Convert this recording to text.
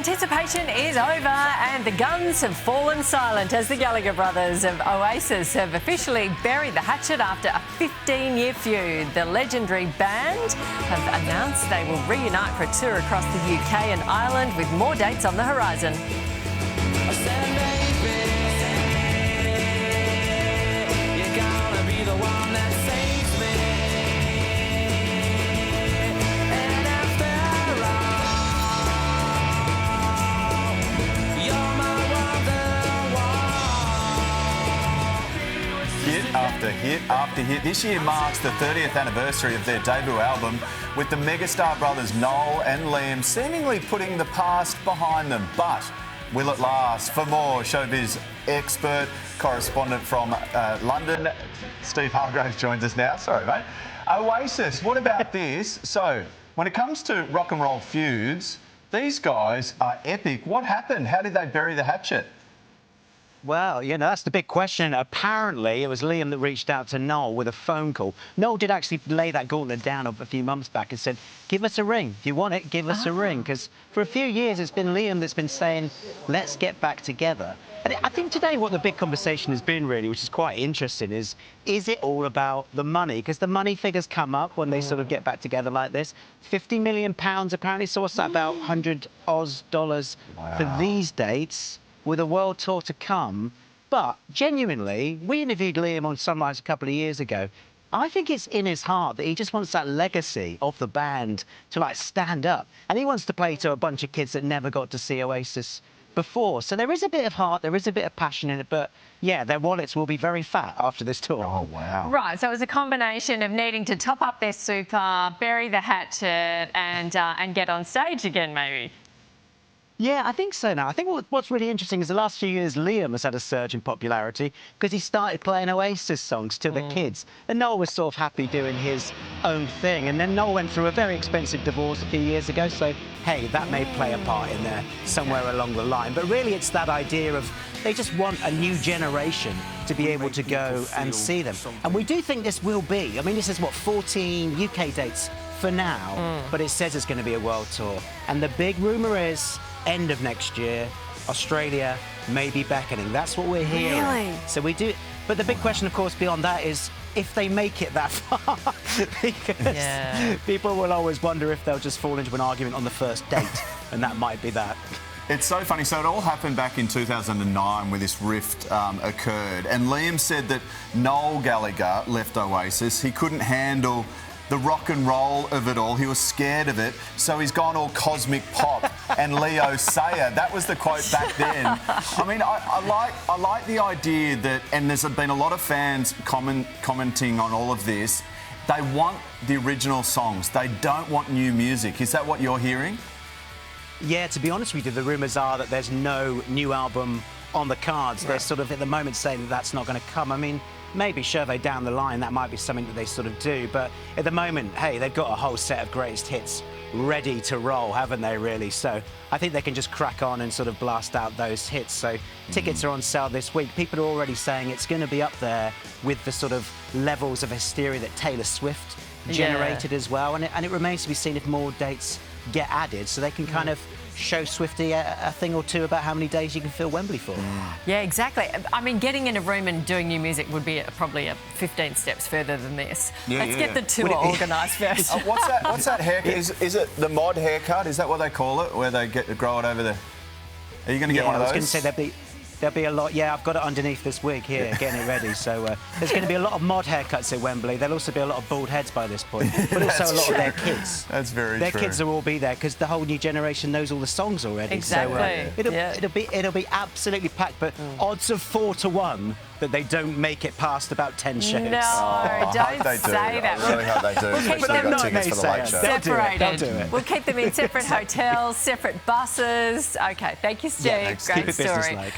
anticipation is over and the guns have fallen silent as the Gallagher brothers of Oasis have officially buried the hatchet after a 15-year feud. The legendary band have announced they will reunite for a tour across the UK and Ireland with more dates on the horizon. Hit after hit after hit. This year marks the 30th anniversary of their debut album, with the megastar brothers Noel and Liam seemingly putting the past behind them. But will it last? For more, showbiz expert, correspondent from London, Steve Hargraves joins us now. Sorry, mate. Oasis, what about this? So, when it comes to rock and roll feuds, these guys are epic. What happened? How did they bury the hatchet? Well, you know, that's the big question. Apparently, it was Liam that reached out to Noel with a phone call. Noel did actually lay that gauntlet down a few months back and said, give us a ring. If you want it, give us a ring. Because for a few years, it's been Liam that's been saying, let's get back together. And I think today what the big conversation has been really, which is quite interesting, is it all about the money? Because the money figures come up when they sort of get back together like this. £50 million apparently, so what's that, about 100 Oz dollars for these dates, with a world tour to come. But genuinely, we interviewed Liam on Sunrise a couple of years ago. I think it's in his heart that he just wants that legacy of the band to like stand up. And he wants to play to a bunch of kids that never got to see Oasis before. So there is a bit of heart, there is a bit of passion in it, but yeah, their wallets will be very fat after this tour. Oh, wow. Right, so it was a combination of needing to top up their super, bury the hatchet and get on stage again, maybe. Yeah, I think so now. I think what's really interesting is the last few years, Liam has had a surge in popularity because he started playing Oasis songs to the kids. And Noel was sort of happy doing his own thing. And then Noel went through a very expensive divorce a few years ago. So, hey, that may play a part in there somewhere along the line. But really, it's that idea of they just want a new generation to be able to go and see them. And we do think this will be. I mean, this is, what, 14 UK dates for now. But it says it's going to be a world tour. And the big rumour is, end of next year, Australia may be beckoning. That's what we're hearing. Really? So we do. But the big question, of course, beyond that is if they make it that far. Because people will always wonder if they'll just fall into an argument on the first date, and that might be that. It's so funny. So it all happened back in 2009 where this rift occurred. And Liam said that Noel Gallagher left Oasis. He couldn't handle the rock and roll of it all. He was scared of it, so he's gone all cosmic pop and Leo Sayer. That was the quote back then. I mean, I like the idea that, and there's been a lot of fans commenting on all of this, they want the original songs. They don't want new music. Is that what you're hearing? Yeah, to be honest with you, the rumours are that there's no new album on the cards. They're sort of, at the moment, saying that that's not going to come. I mean, maybe survey down the line, that might be something that they sort of do. But at the moment, hey, they've got a whole set of greatest hits ready to roll, haven't they, really? So I think they can just crack on and sort of blast out those hits. So tickets are on sale this week. People are already saying it's going to be up there with the sort of levels of hysteria that Taylor Swift generated as well. And it remains to be seen if more dates get added, so they can kind of show Swiftie a thing or two about how many days you can fill Wembley for. Yeah, exactly. I mean, getting in a room and doing new music would be probably 15 steps further than this. Let's get the tour organised first. What's that haircut? Is it the mod haircut? Is that what they call it, where they grow it over the... Are you going to get one of those? I was going to say there'll be a lot. Yeah, I've got it underneath this wig here, getting it ready. So there's going to be a lot of mod haircuts at Wembley. There'll also be a lot of bald heads by this point, but also a lot of their kids. That's very true. Their kids will all be there because the whole new generation knows all the songs already. Exactly. So it'll be absolutely packed. But odds of 4 to 1 that they don't make it past about 10 shows. No, don't say that. I really hope they do. We'll keep them got tickets for the late show. Separated. They'll do it. We'll keep them in separate hotels, separate buses. Okay, thank you, Steve. Yeah, Great keep it story. businesslike.